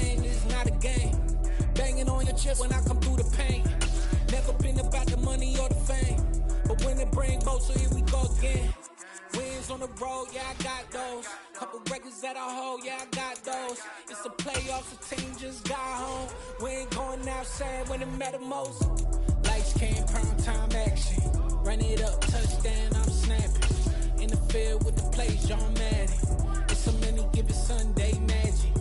man, it's not a game. Banging on your chest when I come through the pain. Never been about the money or the fame, but when it bring both, so here we go again. Wins on the road, yeah, I got those. Couple records that I hold, yeah, I got those. It's the playoffs, the team just got home. We ain't going outside when it matter most. Lights came, prime time action. Run it up, touchdown, I'm snapping. In the field with the plays, John Madden. It's a many given Sunday magic.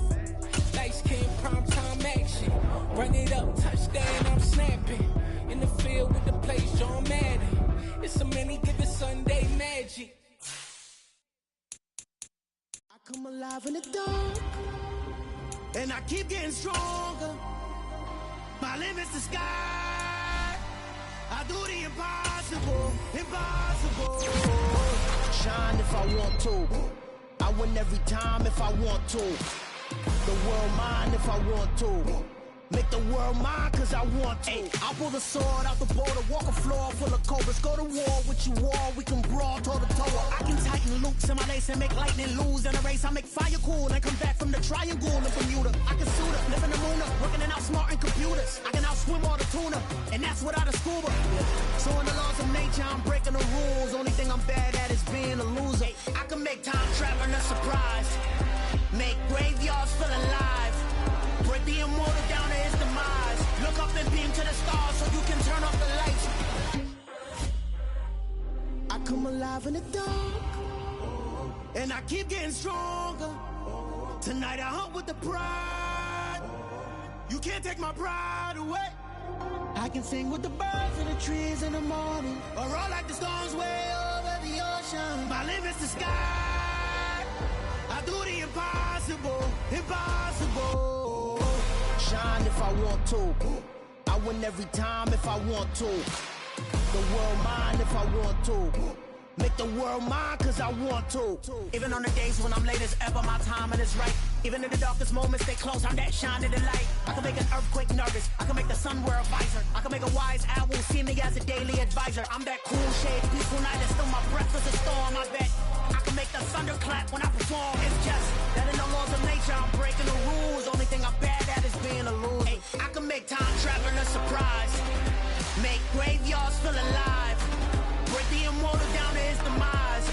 Lights came, prime time action. Run it up, touchdown, I'm snapping. In the field with the plays, John Madden. It's a many given Sunday magic. I come alive in the dark, and I keep getting stronger. My limit's the sky. I do the impossible, impossible. Shine if I want to. I win every time if I want to. The world mine if I want to. Make the world mine cause I want to. I'll pull the sword out the border, walk a floor full of cobras. Go to war with you all, we can brawl toe to toe. I can tighten loops in my lace and make lightning lose in a race. I make fire cool and come back from the triangle in Bermuda. I can suit up, live in the moon up, working and outsmarting computers. I can outswim all the tuna, and that's without a scuba. So in the laws of nature, I'm breaking the rules. Only thing I'm bad at is being a loser. I can make time traveling a surprise, make graveyards feel alive. Break the immortal down to his demise. Look up and beam to the stars so you can turn off the lights. I come alive in the dark, and I keep getting stronger. Tonight I hunt with the pride. You can't take my pride away. I can sing with the birds and the trees in the morning, or roll like the storms way over the ocean. My limit's the sky. I do the impossible, impossible. Shine if I want to. I win every time if I want to. The world mine if I want to. Make the world mine cause I want to. Even on the days when I'm late as ever, my timing is right. Even in the darkest moments, stay close, I'm that shining the light. I can make an earthquake nervous, I can make the sun wear a visor. I can make a wise owl see me as a daily advisor. I'm that cool shade, peaceful night, and still my breath is a storm, I bet. I can make the thunder clap when I perform. It's just that in the laws of nature, I'm breaking the rules. Only thing I'm bad at is being a loser. Ay, I can make time traveling a surprise, make graveyards feel alive. Break the immortal down to his demise.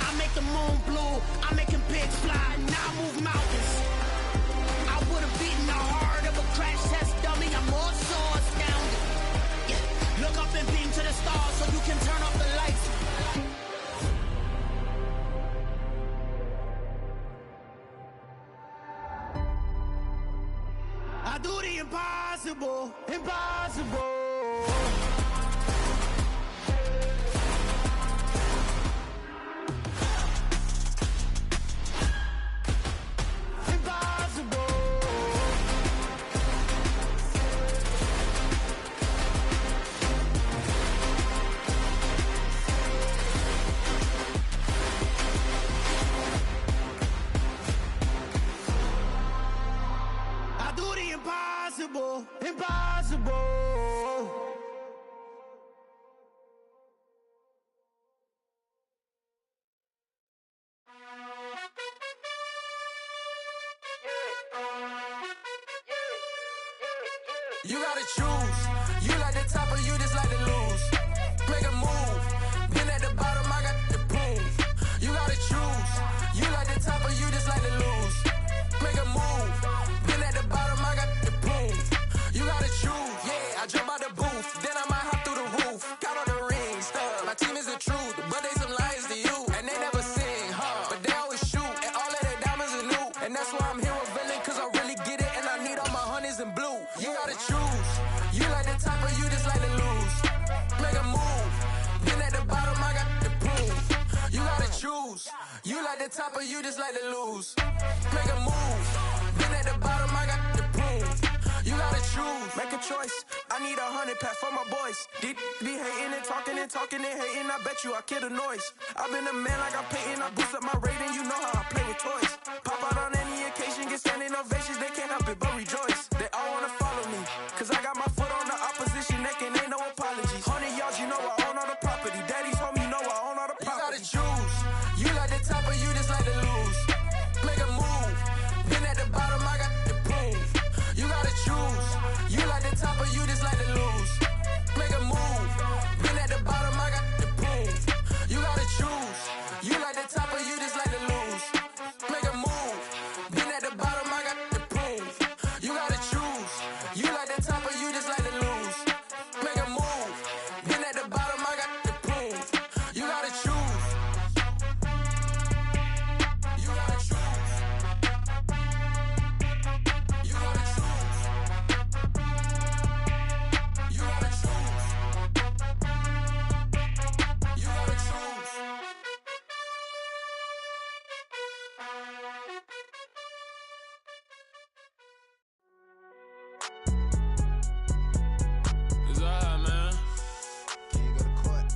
I make the moon blue, I'm making pigs fly, now I move mountains. I would've beaten the heart of a crash test dummy, I'm more so astounded. Yeah. Look up and beam to the stars so you can turn off the lights. I do the impossible, impossible. Impossible, impossible. You gotta choose. You like the top or you just like to lose. Make a move. Been at the bottom, I got the proof. You gotta choose. You like the top or you just like to lose. Make a move. Been at the bottom, I got the proof. You gotta choose. Yeah, I jump out the booth, then I might hop through the roof. Count on the rings, stuff. My team is the truth, but they some liars to you. And they never sing, but they always shoot. And all of their diamonds are new. And that's why I'm here revealing, cause I really get it. And I need all my honeys in blue. You gotta choose. You like the top or you just like to lose. Make a move. Been at the bottom, I got the proof. You gotta choose. You like the top or you just like to lose. Make a move. Been at the bottom, I got the proof. You gotta choose. Make a choice. I need 100 pack for my boys. Be hating and talking and talking and hating. I bet you I kill the noise. I've been a man like I'm Peyton. I boost up my rating. You know how I play with toys. Pop out on any occasion, get standing ovations. They can't help it but rejoice. They all wanna follow me, cause I got my foot on the opposition neck and ain't no apologies. 100 yards, you know I own all the property. Daddy's home, you know I own all the property. You gotta choose. You like the top or you just like to lose. Make a move. Been at the bottom, I got the proof. It's all right, man. Can you go to court?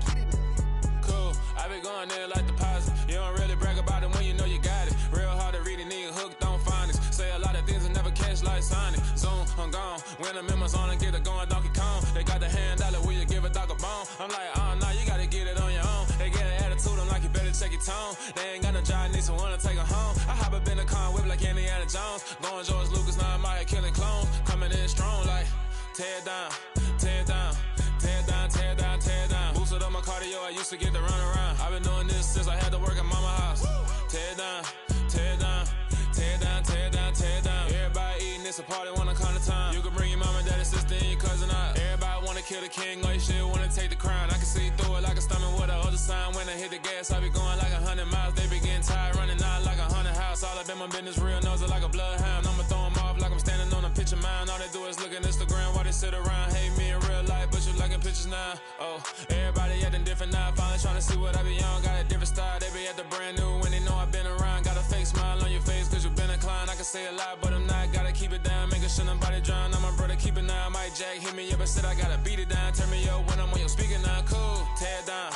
Get it up. Cool, I be going there like deposit. You don't really brag about it when you know you got it. Real hard to read a nigga hooked, don't find it. Say a lot of things and never catch like sign it. Zoom, I'm gone. When I'm in my zone and get it going, Donkey Kong. They got the hand dollar, will you give a dog a bone? I'm like, oh, no, you gotta get it on your own. They get an attitude, I'm like, you better check your tone. They ain't got no job, need someone to take her home. I hop up in the car, whip like Indiana Jones. Going George Lucas, now I'm out here killing clones. Coming in strong like, tear it down, tear it down. Tear down, tear down, tear down. Boosted up my cardio, I used to get to run around. I've been doing this since I had to work at mama house. Tear down, tear down, tear down, tear down, tear down. Everybody eating, it's a party, wanna come to time. You can bring your mama, daddy, sister, and your cousin out. Everybody wanna kill the king, or you shit wanna take the crown. I can see through it like a stomach with a other sign. When I hit the gas, I be going like 100 miles. They be getting tired, running out like 100 house. All up in my business, real nose like a bloodhound. I'ma throw them off like I'm standing on a picture mound. All they do is look at Instagram while they sit around. Hate me in real life, but you liking pictures now. Oh, everybody acting different now. Finally trying to see what I be on. Got a different style, they be at the brand new when they know I've been around. Got a fake smile on your face cause you been inclined. I can say a lot, but I'm not. Gotta keep it down, making sure nobody drown. I'm my brother, keep it now. Mike Jack hit me up and said I gotta beat it down. Turn me up when I'm on your speaker now. Cool, tear down,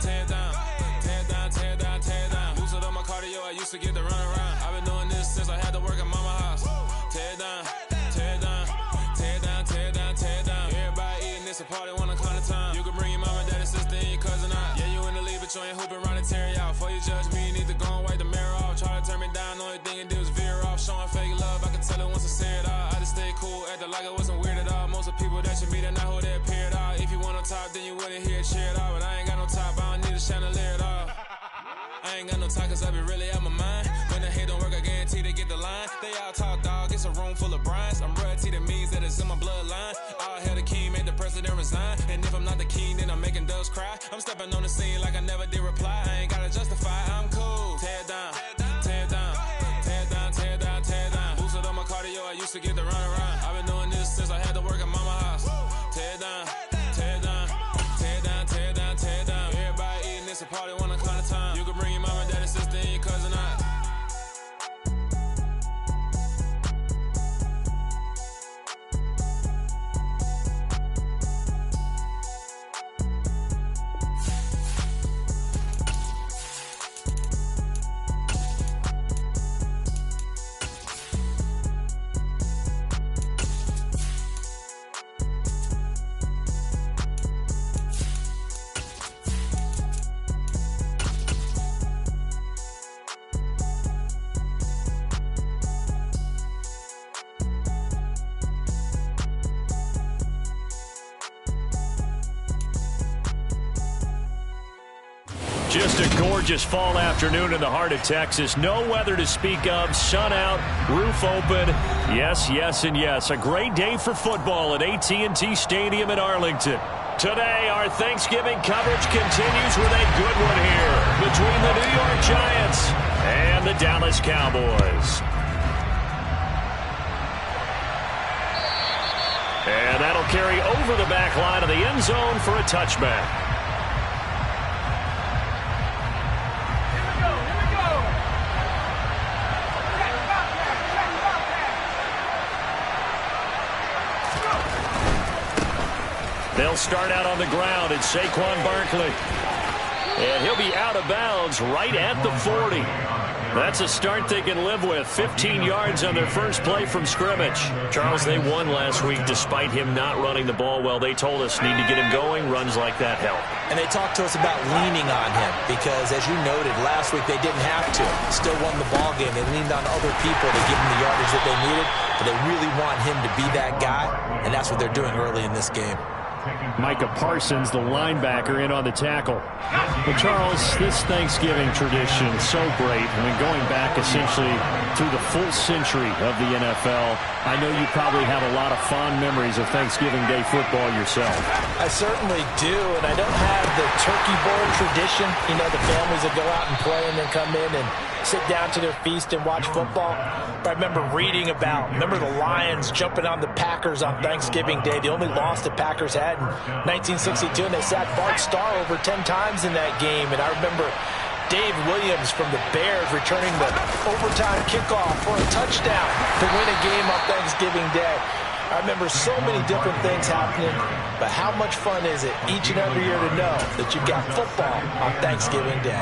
tear down, tear down, tear down, tear down. Boosted up my cardio, I used to get to run around. I've been doing this since I had to work at mama house. Tear down, tear down, tear down, tear down, tear down. Everybody eating, it's a party, wanna come to time. You can bring your mama, daddy, sister, and your cousin out. Yeah, you in the lead, but you ain't hooping around and tear you out. Before you judge me, you need to go and wipe the mirror off. Try to turn me down, the only thing you did was veer off. Showing fake love, I can tell it once I say it all. I just stay cool, acting like it wasn't weird at all. Most of the people that you meet are not who they appear at all. If you want on top, then you wouldn't hear it cheer at all. But I ain't got no top, I don't need a chandelier at all. I ain't got no time cause I be really out my mind. When the hate don't work, I guarantee they get the line. They all talk dog, it's a room full of brinds. I'm royalty, that means that it's in my bloodline. All hell the king, made the president resign. And if I'm not the king, then I'm making doves cry. I'm stepping on the scene like I never did reply. I ain't gotta justify, I'm cool. Tear down, tear down, tear down, tear down, tear down. Boosted up my cardio, I used to get to run around. I've been doing this since I had to work at mama house. Tear down, tear down, tear down, tear down, tear down. Everybody eating, it's a party, wanna come to time. You can bring your mama, daddy, sister, and your cousin out. Just a gorgeous fall afternoon in the heart of Texas. No weather to speak of. Sun out, roof open. Yes, yes, and yes. A great day for football at AT&T Stadium in Arlington. Today, our Thanksgiving coverage continues with a good one here between the New York Giants and the Dallas Cowboys. And that'll carry over the back line of the end zone for a touchback. They'll start out on the ground. It's Saquon Barkley. And he'll be out of bounds right at the 40. That's a start they can live with. 15 yards on their first play from scrimmage. Charles, they won last week despite him not running the ball well. They told us need to get him going. Runs like that help. And they talked to us about leaning on him because, as you noted, last week they didn't have to. Still won the ball game. They leaned on other people to give them the yardage that they needed. But they really want him to be that guy, and that's what they're doing early in this game. Micah Parsons, the linebacker, in on the tackle. Well, Charles, this Thanksgiving tradition is so great. I mean, going back essentially through the full century of the NFL, I know you probably have a lot of fond memories of Thanksgiving Day football yourself. I certainly do, and I don't have the turkey board tradition. You know, the families that go out and play and then come in and sit down to their feast and watch football. But I remember reading about, the Lions jumping on the Packers on Thanksgiving Day. The only loss the Packers had in 1962, and they sacked Bart Starr over 10 times in that game. And I remember Dave Williams from the Bears returning the overtime kickoff for a touchdown to win a game on Thanksgiving Day. I remember so many different things happening, but how much fun is it each and every year to know that you've got football on Thanksgiving Day?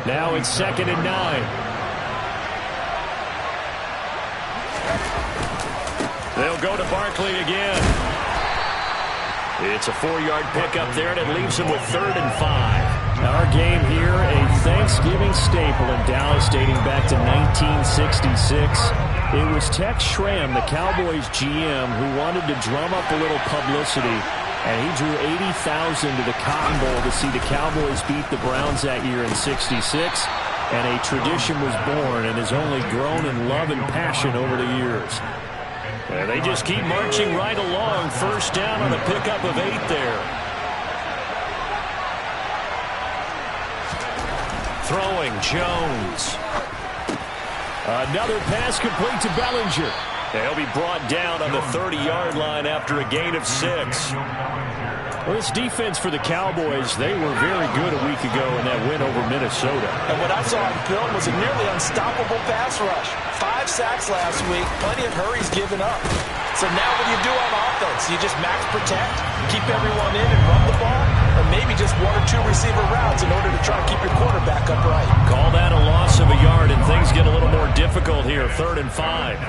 Now it's 2nd and 9. They'll go to Barkley again. It's a 4-yard pickup there, and it leaves him with 3rd and 5. Our game here, a Thanksgiving staple in Dallas dating back to 1966. It was Tex Schramm, the Cowboys GM, who wanted to drum up a little publicity, and he drew 80,000 to the Cotton Bowl to see the Cowboys beat the Browns that year in 66. And a tradition was born and has only grown in love and passion over the years. And they just keep marching right along. 1st down on a pickup of 8 there. Throwing, Jones. Another pass complete to Bellinger. They'll be brought down on the 30-yard line after a gain of 6. Well, this defense for the Cowboys, they were very good a week ago in that win over Minnesota. And what I saw on film was a nearly unstoppable pass rush. 5 sacks last week, plenty of hurries given up. So now what do you do on offense? You just max protect, keep everyone in and run the ball, or maybe just 1 or 2 receiver routes in order to try and keep your quarterback upright. Call that a loss of a yard, and things get a little more difficult here. 3rd and 5.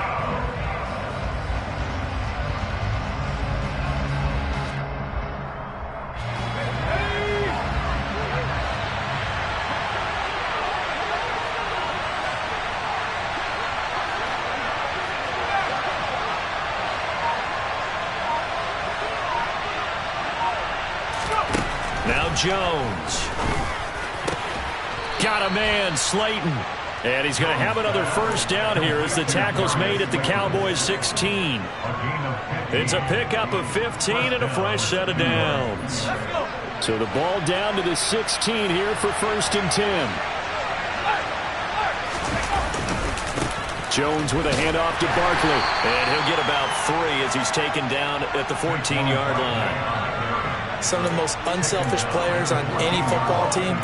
Now Jones. Got a man, Slayton. And he's going to have another 1st down here as the tackle's made at the Cowboys 16. It's a pickup of 15 and a fresh set of downs. So the ball down to the 16 here for 1st and 10. Jones with a handoff to Barkley. And he'll get about 3 as he's taken down at the 14-yard line. Some of the most unselfish players on any football team,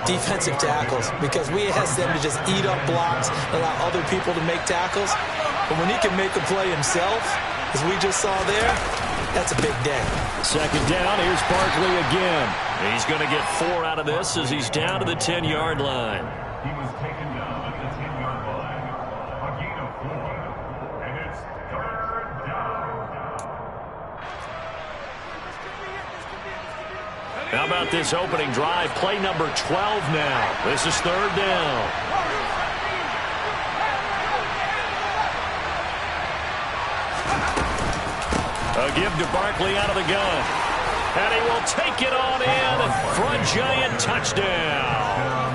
defensive tackles, because we ask them to just eat up blocks, allow other people to make tackles. But when he can make a play himself, as we just saw there, that's a big day. 2nd down, here's Barkley again. He's going to get 4 out of this as he's down to the 10-yard line. He was taken down at the 10-yard line. A gain of 4, and it's 3rd down. How about this opening drive? Play number 12 now. This is 3rd down. A give to Barkley out of the gun. And he will take it on in for a giant touchdown.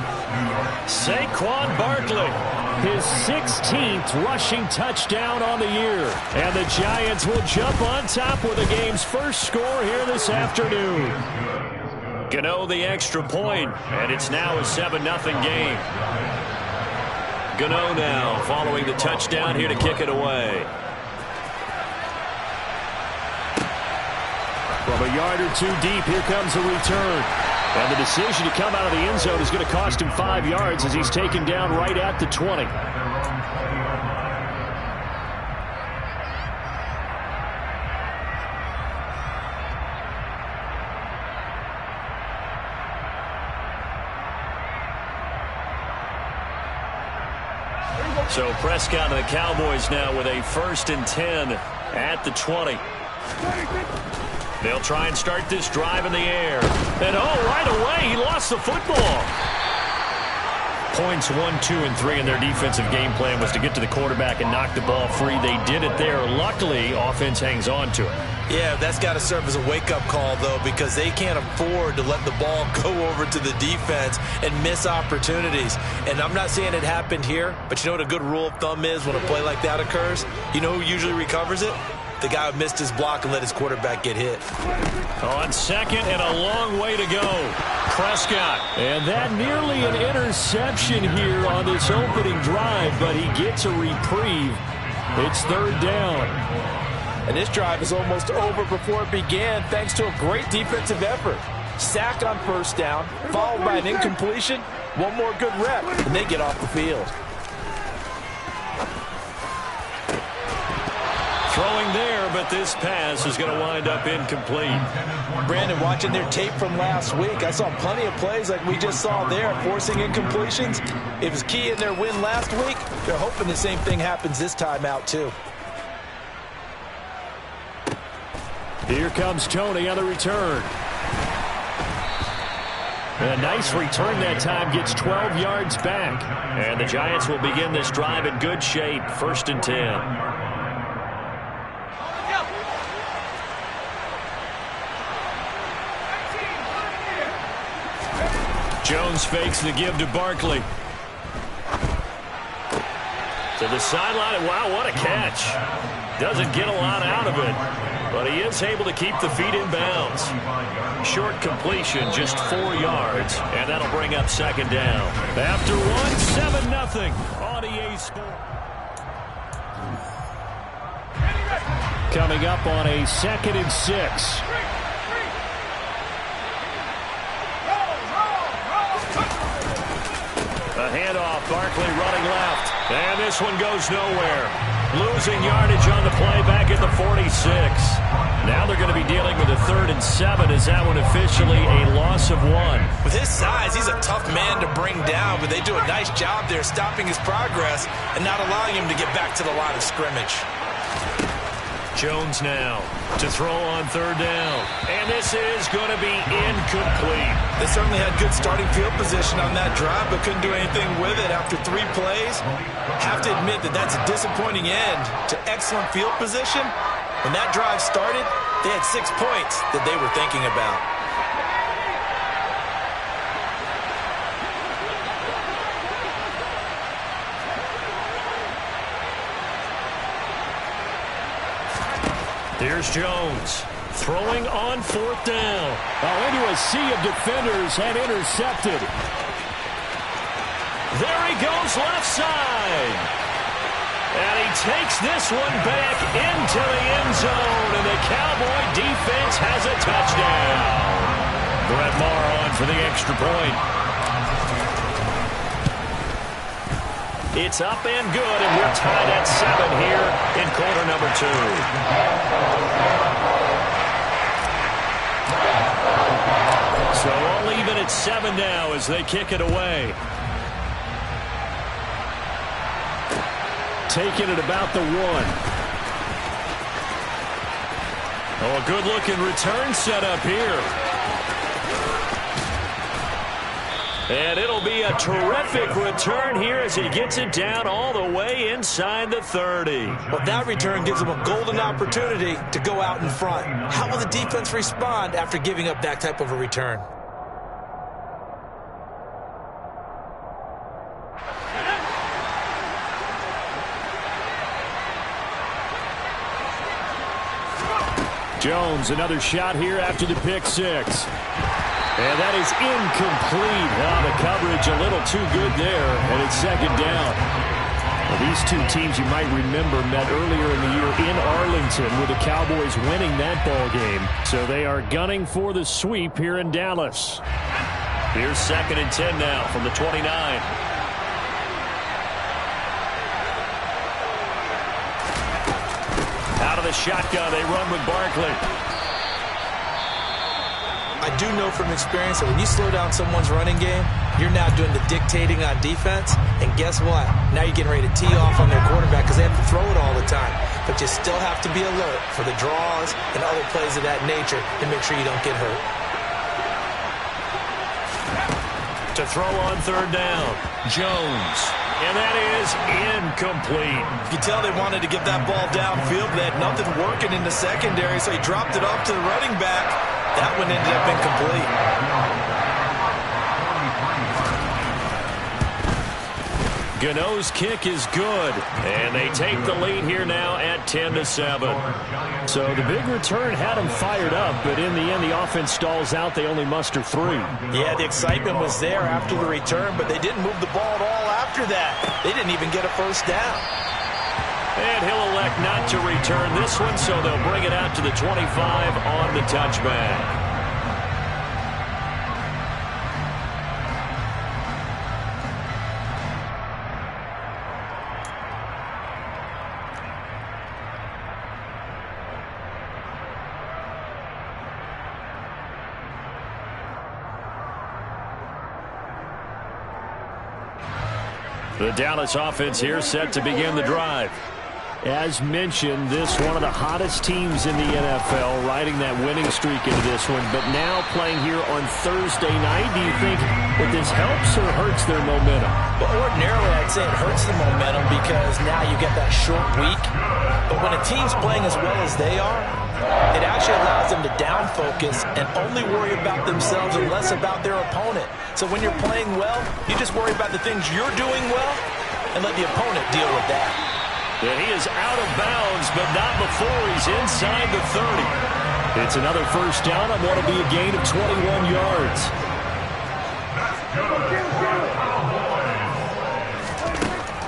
Saquon Barkley, his 16th rushing touchdown on the year. And the Giants will jump on top with the game's first score here this afternoon. Gano the extra point, and it's now a 7-0 game. Gano now following the touchdown here to kick it away. From a yard or 2 deep, here comes the return. And the decision to come out of the end zone is going to cost him 5 yards as he's taken down right at the 20. So Prescott and the Cowboys now with a 1st and 10 at the 20. They'll try and start this drive in the air. And right away, he lost the football. Points 1, 2, and 3 in their defensive game plan was to get to the quarterback and knock the ball free. They did it there. Luckily, offense hangs on to it. Yeah, that's got to serve as a wake-up call, though, because they can't afford to let the ball go over to the defense and miss opportunities. And I'm not saying it happened here, but you know what a good rule of thumb is when a play like that occurs? You know who usually recovers it? The guy who missed his block and let his quarterback get hit. On 2nd and a long way to go. Prescott. And that nearly an interception here on this opening drive, but he gets a reprieve. It's 3rd down. And this drive is almost over before it began thanks to a great defensive effort. Sack on 1st down, followed by an incompletion, One more good rep, and they get off the field. Throwing there, but this pass is going to wind up incomplete. Brandon, watching their tape from last week, I saw plenty of plays like we just saw there, forcing incompletions. It was key in their win last week. They're hoping the same thing happens this time out, too. Here comes Tony on the return. A nice return that time, gets 12 yards back. And the Giants will begin this drive in good shape, 1st and 10. Jones fakes the give to Barkley. To the sideline. Wow, what a catch. Doesn't get a lot out of it, but he is able to keep the feet in bounds. Short completion, just 4 yards, and that'll bring up 2nd down. After one, 7-0 on EA Sports. Coming up on a 2nd and 6. A handoff, Barkley running left, and this one goes nowhere. Losing yardage on the play back at the 46. Now they're going to be dealing with a 3rd and 7. Is that one officially a loss of 1? With his size, he's a tough man to bring down, but they do a nice job there stopping his progress and not allowing him to get back to the line of scrimmage. Jones now to throw on 3rd down. And this is going to be incomplete. They certainly had good starting field position on that drive, but couldn't do anything with it after 3 plays. Have to admit that that's a disappointing end to excellent field position. When that drive started, they had 6 points that they were thinking about. Here's Jones throwing on 4th down. Into a sea of defenders and intercepted. There he goes left side. And he takes this one back into the end zone, and the Cowboy defense has a touchdown. Brett Maher on for the extra point. It's up and good, and we're tied at 7 here in quarter number 2. So all even at 7 now as they kick it away. Taking it about the 1. Oh, a good-looking return set up here. And it'll be a terrific return here as he gets it down all the way inside the 30. Well, that return gives him a golden opportunity to go out in front. How will the defense respond after giving up that type of a return? Jones, another shot here after the pick 6. And that is incomplete. The coverage a little too good there, and it's 2nd down. Well, these two teams, you might remember, met earlier in the year in Arlington with the Cowboys winning that ball game. So they are gunning for the sweep here in Dallas. Here's 2nd and 10 now from the 29. Out of the shotgun, they run with Barkley. I do know from experience that when you slow down someone's running game, you're now doing the dictating on defense. And guess what? Now you're getting ready to tee off on their quarterback because they have to throw it all the time. But you still have to be alert for the draws and other plays of that nature to make sure you don't get hurt. To throw on 3rd down, Jones. And that is incomplete. You can tell they wanted to get that ball downfield, but they had nothing working in the secondary, so he dropped it off to the running back. That one ended up incomplete. Gano's kick is good, and they take the lead here now at 10-7. So the big return had them fired up, but in the end, the offense stalls out. They only muster 3. Yeah, the excitement was there after the return, but they didn't move the ball at all after that. They didn't even get a 1st down. And he'll elect not to return this one, so they'll bring it out to the 25 on the touchback. The Dallas offense here set to begin the drive. As mentioned, this one of the hottest teams in the NFL, riding that winning streak into this one. But now playing here on Thursday night, do you think that this helps or hurts their momentum? Well, ordinarily, I'd say it hurts the momentum because now you get that short week. But when a team's playing as well as they are, it actually allows them to down focus and only worry about themselves and less about their opponent. So when you're playing well, you just worry about the things you're doing well and let the opponent deal with that. And he is out of bounds, but not before he's inside the 30. It's another first down on what will be a gain of 21 yards.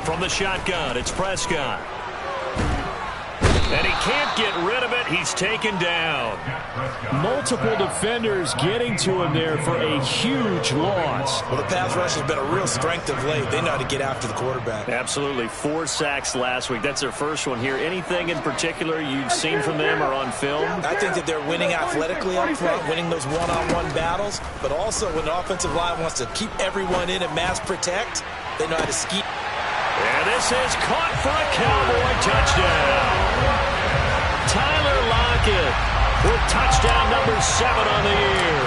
From the shotgun, it's Prescott. And he can't get rid of it. He's taken down. Multiple defenders getting to him there for a huge loss. Well, the pass rush has been a real strength of late. They know how to get after the quarterback. Absolutely. 4 sacks last week. That's their first one here. Anything in particular you've seen from them or on film? I think that they're winning athletically up front, winning those one-on-one battles, but also when the offensive line wants to keep everyone in and mass protect, they know how to scheme. And this is caught for a Cowboy touchdown. Tyler Lockett with touchdown number 7 on the year,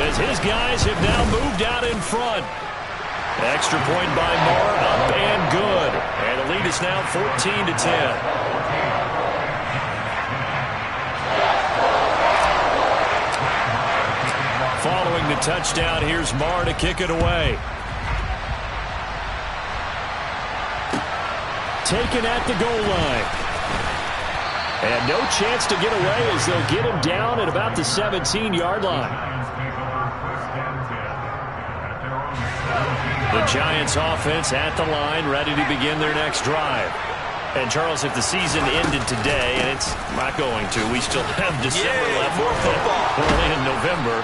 as his guys have now moved out in front. Extra point by Moore, up and good. And the lead is now 14-10. Following the touchdown, here's Moore to kick it away. Taken at the goal line. And no chance to get away as they'll get him down at about the 17-yard line. The Giants offense at the line, ready to begin their next drive. And, Charles, if the season ended today, and it's not going to, we still have December left. More football. Early in November.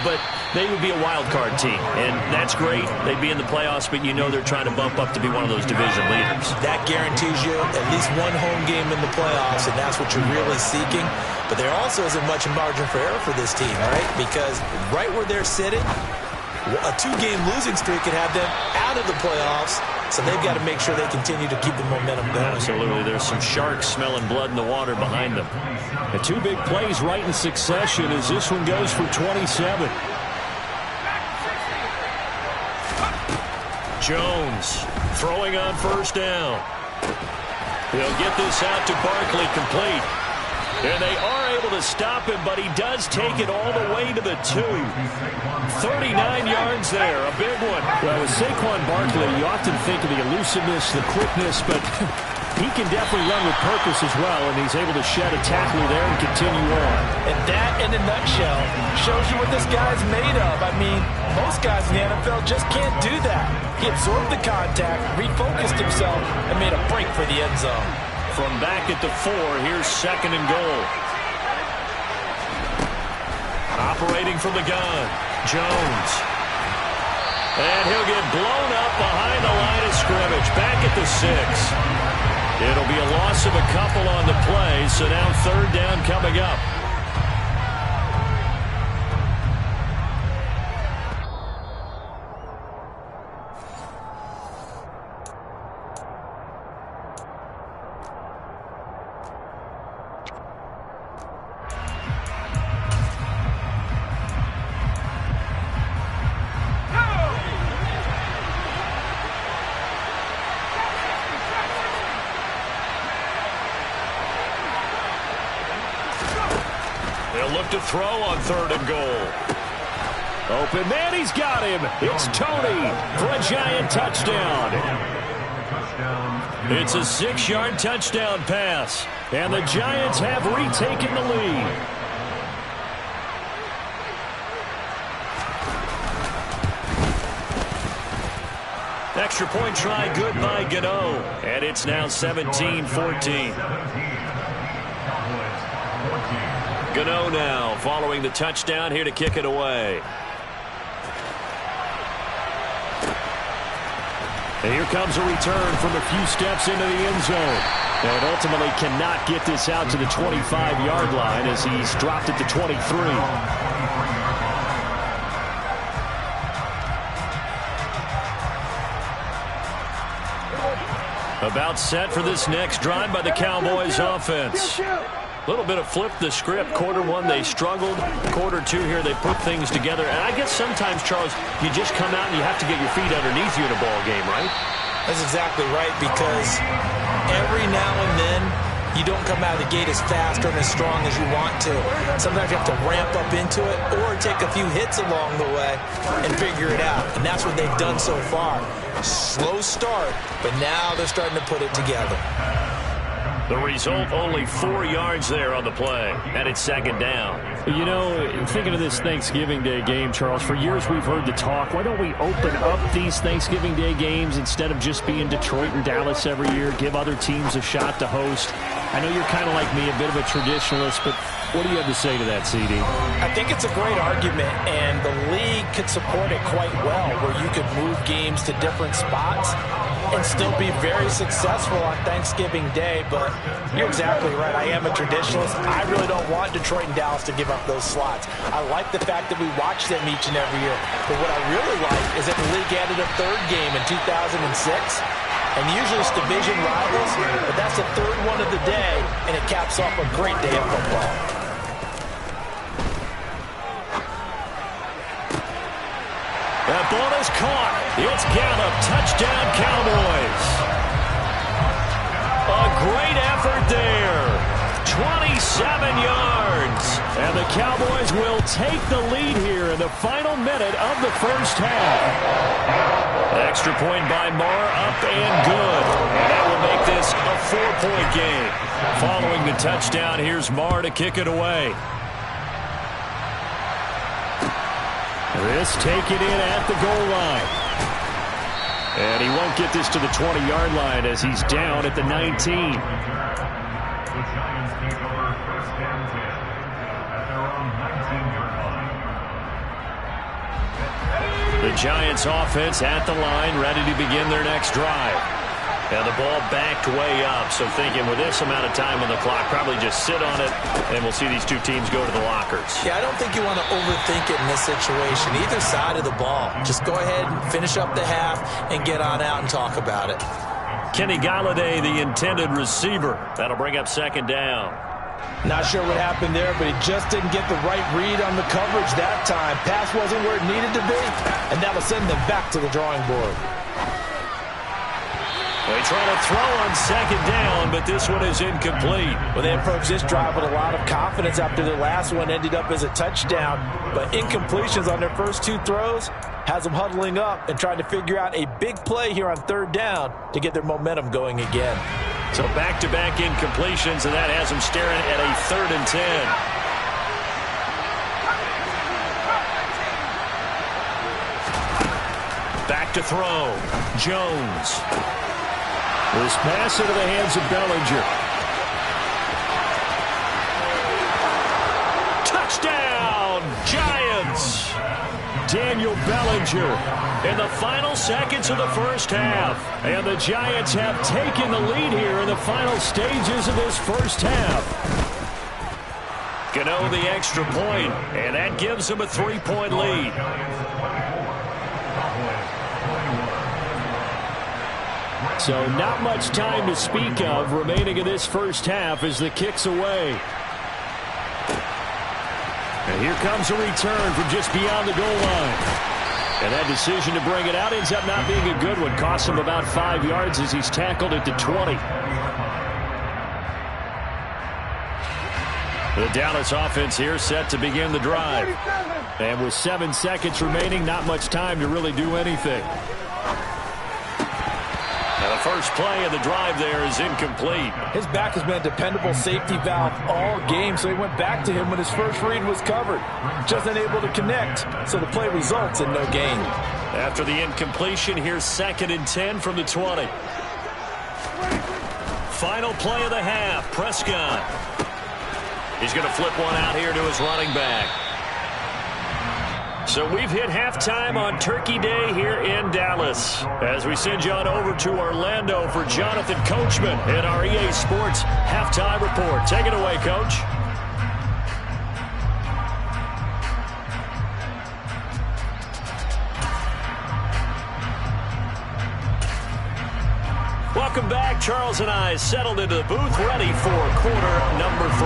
But they would be a wild card team, and that's great. They'd be in the playoffs, but you know they're trying to bump up to be one of those division leaders. That guarantees you at least one home game in the playoffs, and that's what you're really seeking. But there also isn't much margin for error for this team, right? Because right where they're sitting, a 2-game losing streak could have them out of the playoffs, so they've got to make sure they continue to keep the momentum going. Absolutely. There's some sharks smelling blood in the water behind them. The 2 big plays right in succession as this one goes for 27. Jones throwing on first down. He'll get this out to Barkley complete. And they are able to stop him, but he does take it all the way to the 2. 39 yards there, a big one. Well, with Saquon Barkley, you often think of the elusiveness, the quickness, but he can definitely run with purpose as well, and he's able to shed a tackler there and continue on. And that, in a nutshell, shows you what this guy's made of. I mean, most guys in the NFL just can't do that. He absorbed the contact, refocused himself, and made a break for the end zone. From back at the 4, here's 2nd and goal. Operating from the gun, Jones. And he'll get blown up behind the line of scrimmage, back at the 6. It'll be a loss of a couple on the play, so now 3rd down coming up. They'll look to throw on 3rd and goal. Open man, he's got him. It's Tony for a Giant touchdown. It's a 6-yard touchdown pass. And the Giants have retaken the lead. Extra point try good by Gano. And it's now 17-14. Gano now following the touchdown here to kick it away. And here comes a return from a few steps into the end zone. And ultimately cannot get this out to the 25-yard line as he's dropped at the 23. About set for this next drive by the Cowboys offense. A little bit of flip the script. Quarter one, they struggled. Quarter two here, they put things together. And I guess sometimes, Charles, you just come out and you have to get your feet underneath you in a ball game, right? That's exactly right, because every now and then you don't come out of the gate as fast or as strong as you want to. Sometimes you have to ramp up into it or take a few hits along the way and figure it out. And that's what they've done so far. Slow start, but now they're starting to put it together. The result, only 4 yards there on the play, and it's second down. You know, thinking of this Thanksgiving Day game, Charles, for years we've heard the talk, why don't we open up these Thanksgiving Day games instead of just being Detroit and Dallas every year, give other teams a shot to host? I know you're kind of like me, a bit of a traditionalist, but what do you have to say to that, CD? I think it's a great argument, and the league could support it quite well, where you could move games to different spots and still be very successful on Thanksgiving Day. But you're exactly right. I am a traditionalist. I really don't want Detroit and Dallas to give up those slots. I like the fact that we watch them each and every year. But what I really like is that the league added a third game in 2006. And usually it's division rivals, but that's the third one of the day, and it caps off a great day of football. That ball is caught. It's Gallup. Touchdown, Cowboys. A great effort there. 27 yards. And the Cowboys will take the lead here in the final minute of the first half. Extra point by Marr, up and good. And that will make this a 4-point game. Following the touchdown, here's Marr to kick it away. This taken in at the goal line. And he won't get this to the 20-yard line as he's down at the 19. The Giants take over first and 10 at their own 19-yard line. The Giants offense at the line, ready to begin their next drive. And the ball backed way up, so thinking with this amount of time on the clock, probably just sit on it, and we'll see these two teams go to the lockers. Yeah, I don't think you want to overthink it in this situation. Either side of the ball. Just go ahead and finish up the half and get on out and talk about it. Kenny Golladay, the intended receiver. That'll bring up second down. Not sure what happened there, but he just didn't get the right read on the coverage that time. Pass wasn't where it needed to be, and that'll send them back to the drawing board. They try to throw on second down, but this one is incomplete. Well, they approached this drive with a lot of confidence after their last one ended up as a touchdown. But incompletions on their first two throws has them huddling up and trying to figure out a big play here on third down to get their momentum going again. So back-to-back incompletions, and that has them staring at a 3rd and 10. Back to throw. Jones. This pass into the hands of Bellinger. Touchdown, Giants! Daniel Bellinger in the final seconds of the first half. And the Giants have taken the lead here in the final stages of this first half. Gano the extra point, and that gives them a 3-point lead. So not much time to speak of remaining in this first half as the kick's away. And here comes a return from just beyond the goal line. And that decision to bring it out ends up not being a good one. Costs him about 5 yards as he's tackled at the 20. The Dallas offense here set to begin the drive. And with 7 seconds remaining, not much time to really do anything. Now the first play of the drive there is incomplete. His back has been a dependable safety valve all game, so he went back to him when his first read was covered. Just unable to connect, so the play results in no gain. After the incompletion, here's 2nd and 10 from the 20. Final play of the half, Prescott. He's going to flip one out here to his running back. So we've hit halftime on Turkey Day here in Dallas. As we send you on over to Orlando for Jonathan Coachman in our EA Sports Halftime Report. Take it away, Coach. Welcome back. Charles and I settled into the booth, ready for quarter number 3.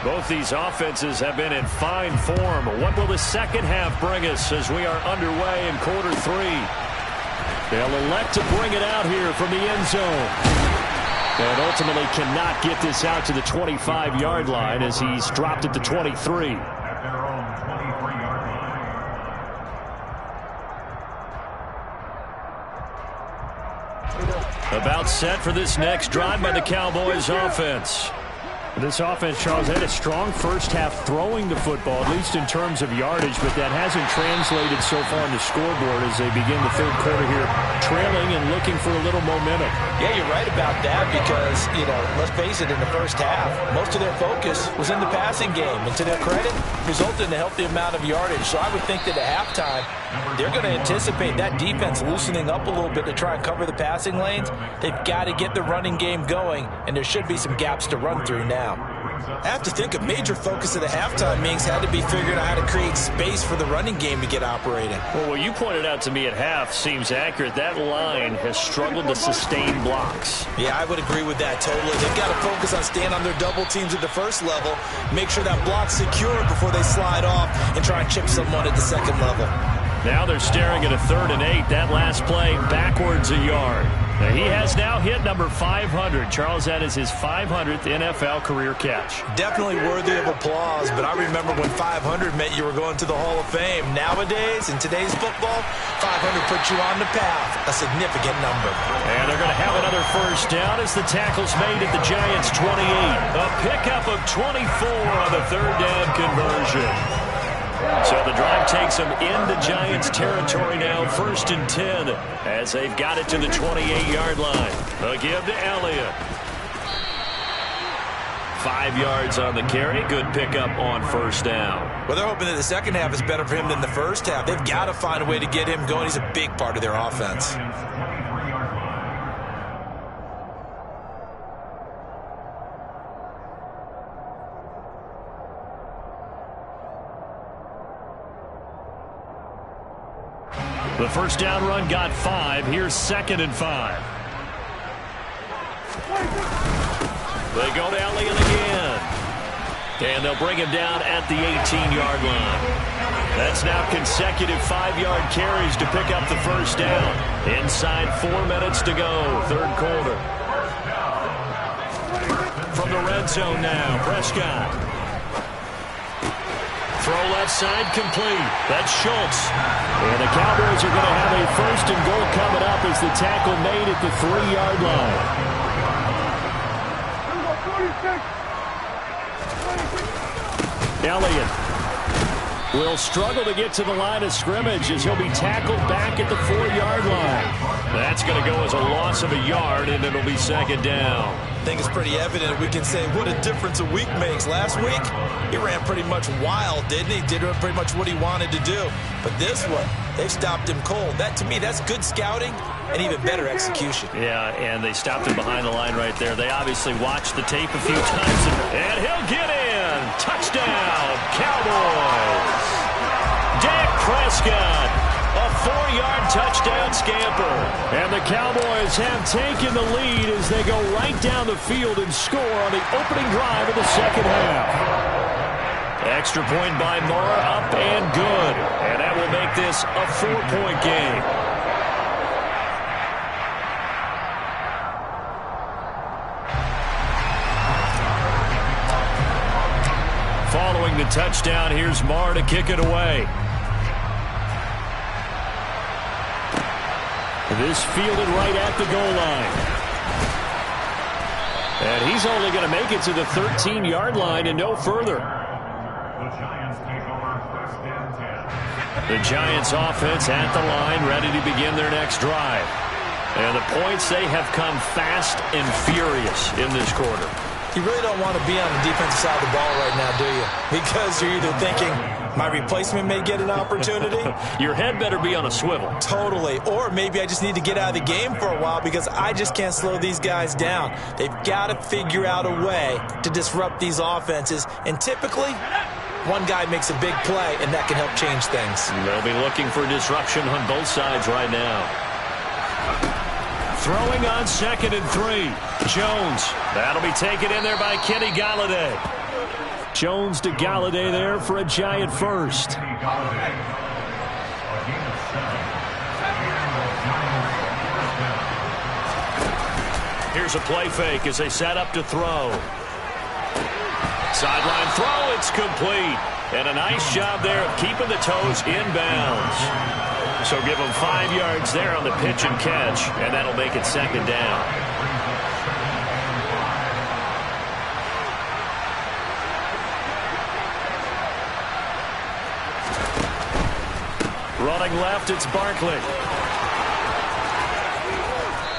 Both these offenses have been in fine form. What will the second half bring us as we are underway in quarter 3? They'll elect to bring it out here from the end zone. And ultimately cannot get this out to the 25-yard line as he's dropped it to 23. At their own 23-yard line. About set for this next drive by the Cowboys offense. This offense, Charles, had a strong first half throwing the football, at least in terms of yardage, but that hasn't translated so far on the scoreboard as they begin the third quarter here, trailing and looking for a little momentum. Yeah, you're right about that because, let's face it, in the first half, most of their focus was in the passing game. And to their credit, resulted in a healthy amount of yardage. So I would think that at halftime, they're going to anticipate that defense loosening up a little bit to try and cover the passing lanes. They've got to get the running game going, and there should be some gaps to run through now. I have to think a major focus of the halftime meetings had to be figuring out how to create space for the running game to get operating. Well, what you pointed out to me at half seems accurate. That line has struggled to sustain blocks. Yeah, I would agree with that totally. They've got to focus on staying on their double teams at the first level, make sure that block's secure before they slide off and try and chip someone at the second level. Now they're staring at a 3rd and 8. That last play backwards a yard. Now he has now hit number 500. Charles, that is his 500th NFL career catch. Definitely worthy of applause, but I remember when 500 meant you were going to the Hall of Fame. Nowadays, in today's football, 500 puts you on the path, a significant number. And they're going to have another first down as the tackle's made at the Giants' 28. A pickup of 24 on the 3rd down conversion. So the drive takes them into Giants territory now, 1st and 10, as they've got it to the 28-yard line. A give to Elliott. 5 yards on the carry. Good pickup on 1st down. Well, they're hoping that the second half is better for him than the first half. They've got to find a way to get him going. He's a big part of their offense. The first down run got 5. Here's 2nd and 5. They go to Elliott again. And they'll bring him down at the 18-yard line. That's now consecutive 5-yard carries to pick up the first down. Inside 4 minutes to go, 3rd quarter. From the red zone now, Prescott. Throw left side complete. That's Schultz. And the Cowboys are going to have a 1st and goal coming up as the tackle made at the 3-yard line. Elliott will struggle to get to the line of scrimmage as he'll be tackled back at the 4-yard line. That's going to go as a loss of a yard, and it'll be 2nd down. I think it's pretty evident. We can say what a difference a week makes. Last week, he ran pretty much wild, didn't he? Did pretty much what he wanted to do. But this one, they stopped him cold. That, to me, that's good scouting and even better execution. Yeah, and they stopped him behind the line right there. They obviously watched the tape a few times. And he'll get in. Touchdown, Cowboys. Dak Prescott. A 4-yard touchdown scamper. And the Cowboys have taken the lead as they go right down the field and score on the opening drive of the second half. Extra point by Moore, up and good. And that will make this a 4-point game. Following the touchdown, here's Moore to kick it away. This fielded right at the goal line. And he's only going to make it to the 13-yard line and no further. The Giants take over 1st and 10. The Giants offense at the line, ready to begin their next drive. And the points, they have come fast and furious in this quarter. You really don't want to be on the defensive side of the ball right now, do you? Because you're either thinking, my replacement may get an opportunity. Your head better be on a swivel. Totally. Or maybe I just need to get out of the game for a while because I just can't slow these guys down. They've got to figure out a way to disrupt these offenses. And typically, one guy makes a big play, and that can help change things. They'll be looking for disruption on both sides right now. Throwing on 2nd and 3. Jones. That'll be taken in there by Kenny Golladay. Jones to Golladay there for a Giant first. Here's a play fake as they set up to throw. Sideline throw, it's complete. And a nice job there of keeping the toes inbounds. So give them 5 yards there on the pitch and catch, and that'll make it 2nd down. Running left, it's Barkley.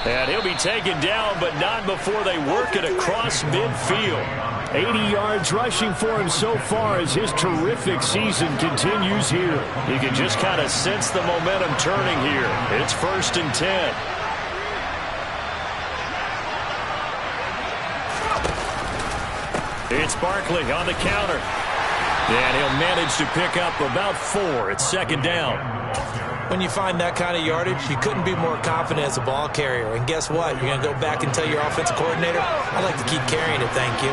And he'll be taken down, but not before they work it across midfield. 80 yards rushing for him so far as his terrific season continues here. You can just kind of sense the momentum turning here. It's 1st and 10. It's Barkley on the counter. And he'll manage to pick up about 4. It's 2nd down. When you find that kind of yardage, you couldn't be more confident as a ball carrier. And guess what? You're going to go back and tell your offensive coordinator, I'd like to keep carrying it, thank you.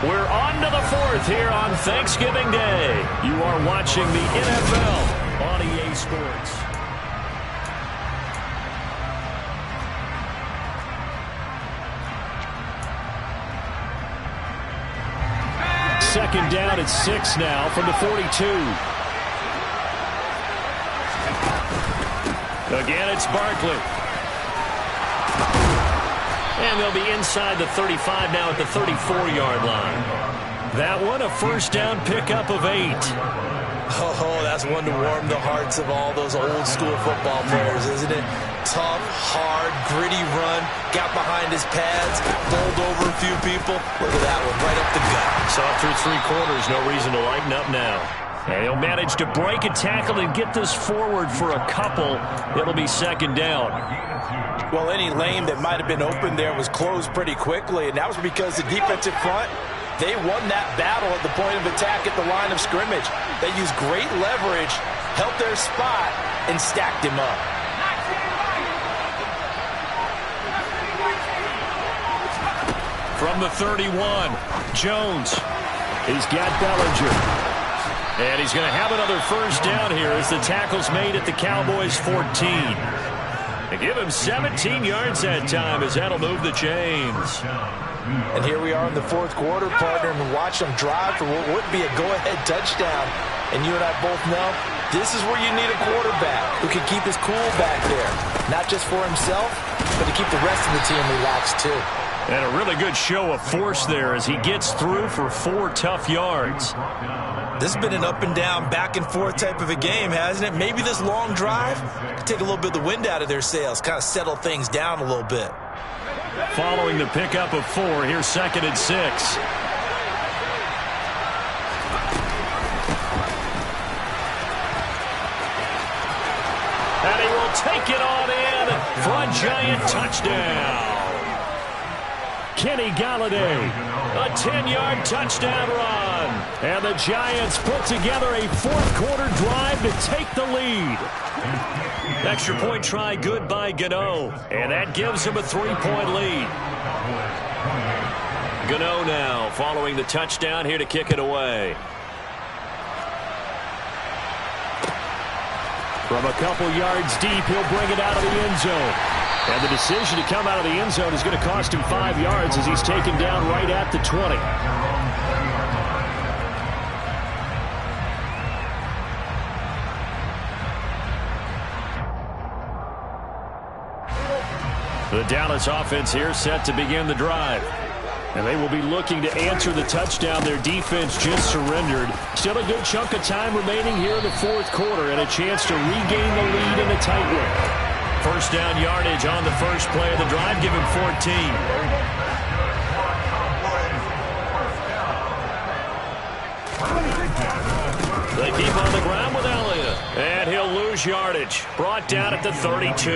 We're on to the 4th here on Thanksgiving Day. You are watching the NFL on EA Sports. Second down at 6 now from the 42. Again, it's Barkley. And they'll be inside the 35 now at the 34-yard line. That one, a 1st down pickup of 8. Oh, that's one to warm the hearts of all those old-school football players, isn't it? Tough, hard, gritty run, got behind his pads, bowled over a few people. Look at that one, right up the gut. Saw through 3 quarters, no reason to lighten up now. And he'll manage to break a tackle and get this forward for a couple. It'll be 2nd down. Well, any lane that might have been open there was closed pretty quickly, and that was because the defensive front, they won that battle at the point of attack at the line of scrimmage. They used great leverage, held their spot, and stacked him up. From the 31, Jones. He's got Bellinger. And he's going to have another 1st down here as the tackle's made at the Cowboys 14. They give him 17 yards that time as that'll move the chains. And here we are in the 4th quarter, partner, and watch them drive for what would be a go-ahead touchdown. And you and I both know this is where you need a quarterback who can keep his cool back there. Not just for himself, but to keep the rest of the team relaxed too. And a really good show of force there as he gets through for 4 tough yards. This has been an up-and-down, back-and-forth type of a game, hasn't it? Maybe this long drive could take a little bit of the wind out of their sails, kind of settle things down a little bit. Following the pickup of 4, here's 2nd and 6. And he will take it on in for a Giant touchdown. Kenny Golladay, a 10-yard touchdown run. And the Giants put together a 4th quarter drive to take the lead. Extra point try good by Gano. And that gives him a 3-point lead. Gano now following the touchdown here to kick it away. From a couple yards deep, he'll bring it out of the end zone. And the decision to come out of the end zone is going to cost him 5 yards as he's taken down right at the 20. The Dallas offense here set to begin the drive. And they will be looking to answer the touchdown their defense just surrendered. Still a good chunk of time remaining here in the 4th quarter and a chance to regain the lead in a tight one. 1st down yardage on the first play of the drive. Give him 14. They keep on the ground with Elliott. There's yardage. Brought down at the 32.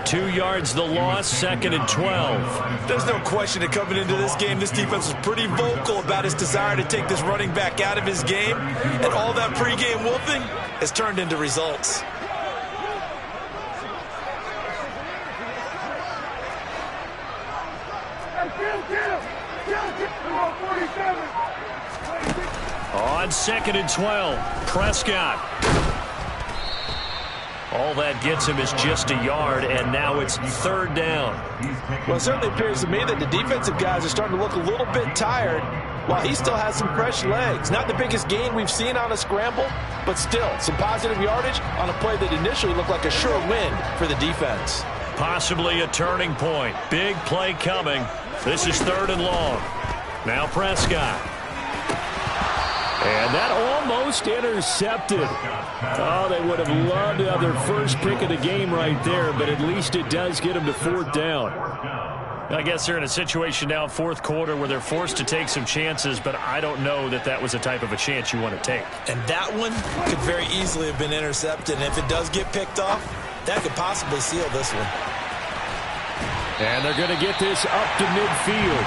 2 yards the loss, 2nd and 12. There's no question that coming into this game, this defense was pretty vocal about its desire to take this running back out of his game. And all that pregame wolfing has turned into results. On 2nd and 12, Prescott. All that gets him is just a yard, and now it's 3rd down. Well, it certainly appears to me that the defensive guys are starting to look a little bit tired while he still has some fresh legs. Not the biggest gain we've seen on a scramble, but still some positive yardage on a play that initially looked like a sure win for the defense. Possibly a turning point. Big play coming. This is 3rd and long. Now Prescott. And that almost intercepted. Oh, they would have loved to have their first pick of the game right there, but at least it does get them to 4th down. I guess they're in a situation now, 4th quarter, where they're forced to take some chances, but I don't know that that was the type of a chance you want to take. And that one could very easily have been intercepted, and if it does get picked off, that could possibly seal this one. And they're going to get this up to midfield.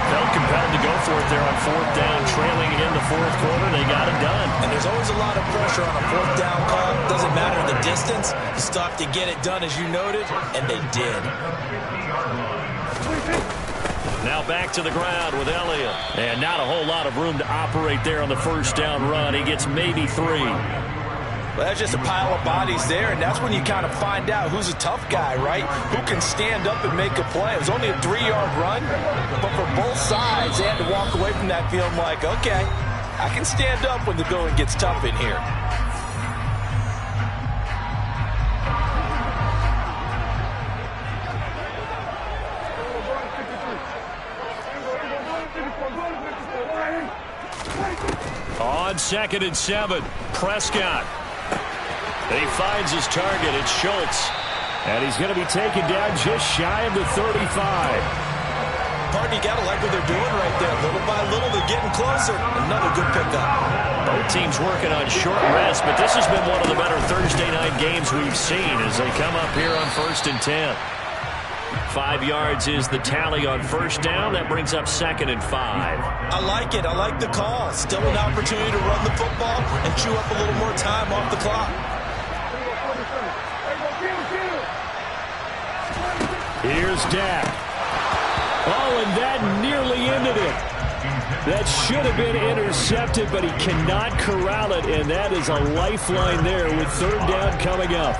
Felt compelled to go for it there on 4th down, trailing in the 4th quarter. They got it done. And there's always a lot of pressure on a 4th down call. Doesn't matter the distance. You still have to get it done, as you noted, and they did. Now back to the ground with Elliott. And not a whole lot of room to operate there on the 1st down run. He gets maybe 3. Well, that's just a pile of bodies there, and that's when you kind of find out who's a tough guy, right? Who can stand up and make a play. It was only a 3-yard run, but for both sides, they had to walk away from that feeling like, okay, I can stand up when the going gets tough in here. On 2nd and 7, Prescott. He finds his target. It's Schultz. And he's going to be taken down just shy of the 35. Partner, you got to like what they're doing right there. Little by little, they're getting closer. Another good pickup. Both teams working on short rest, but this has been one of the better Thursday night games we've seen as they come up here on 1st and 10. 5 yards is the tally on 1st down. That brings up 2nd and 5. I like it. I like the call. Still an opportunity to run the football and chew up a little more time off the clock. Here's Dak. Oh, and that nearly ended it. That should have been intercepted, but he cannot corral it, and that is a lifeline there with 3rd down coming up.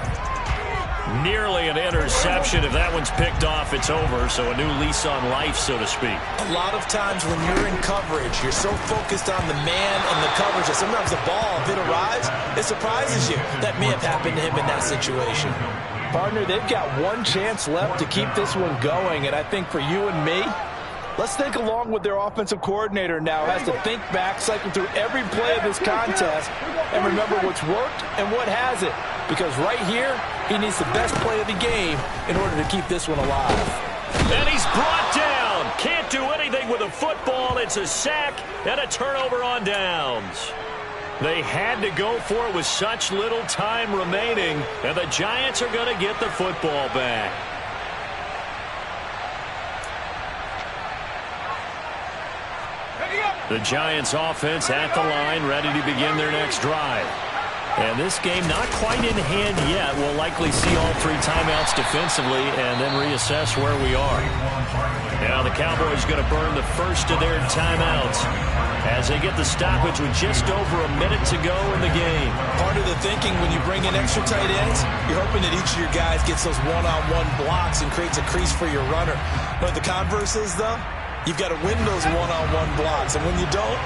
Nearly an interception. If that one's picked off, it's over, so a new lease on life, so to speak. A lot of times when you're in coverage, you're so focused on the man and the coverage that sometimes the ball, if it arrives, it surprises you. That may have happened to him in that situation. Partner, they've got one chance left to keep this one going, and I think for you and me, let's think along with their offensive coordinator now has to think back, cycle through every play of this contest, and remember what's worked and what hasn't. Because right here, he needs the best play of the game in order to keep this one alive. And he's brought down. Can't do anything with a football. It's a sack and a turnover on downs. They had to go for it with such little time remaining, and the Giants are going to get the football back. The Giants offense at the line, ready to begin their next drive. And this game not quite in hand yet. We'll likely see all 3 timeouts defensively and then reassess where we are. Now the Cowboys going to burn the first of their timeouts as they get the stoppage with just over a minute to go in the game. Part of the thinking when you bring in extra tight ends, you're hoping that each of your guys gets those one-on-one blocks and creates a crease for your runner. But the converse is, though, you've got to win those one-on-one blocks. And when you don't,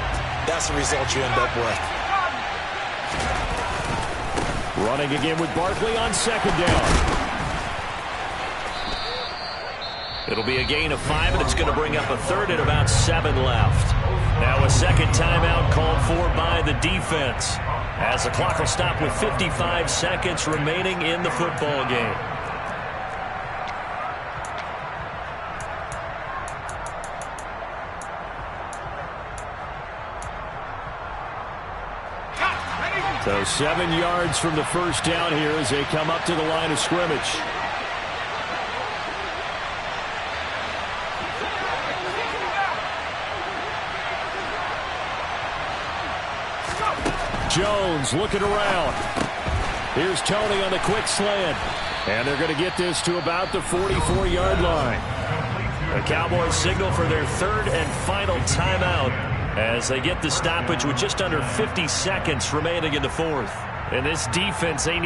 that's the result you end up with. Running again with Barkley on 2nd down. It'll be a gain of 5, and it's going to bring up a 3rd and about 7 left. Now a second timeout called for by the defense as the clock will stop with 55 seconds remaining in the football game. So 7 yards from the first down here as they come up to the line of scrimmage. Jones looking around. Here's Tony on the quick slant. And they're going to get this to about the 44-yard line. The Cowboys signal for their third and final timeout as they get the stoppage with just under 50 seconds remaining in the fourth. And this defense, they need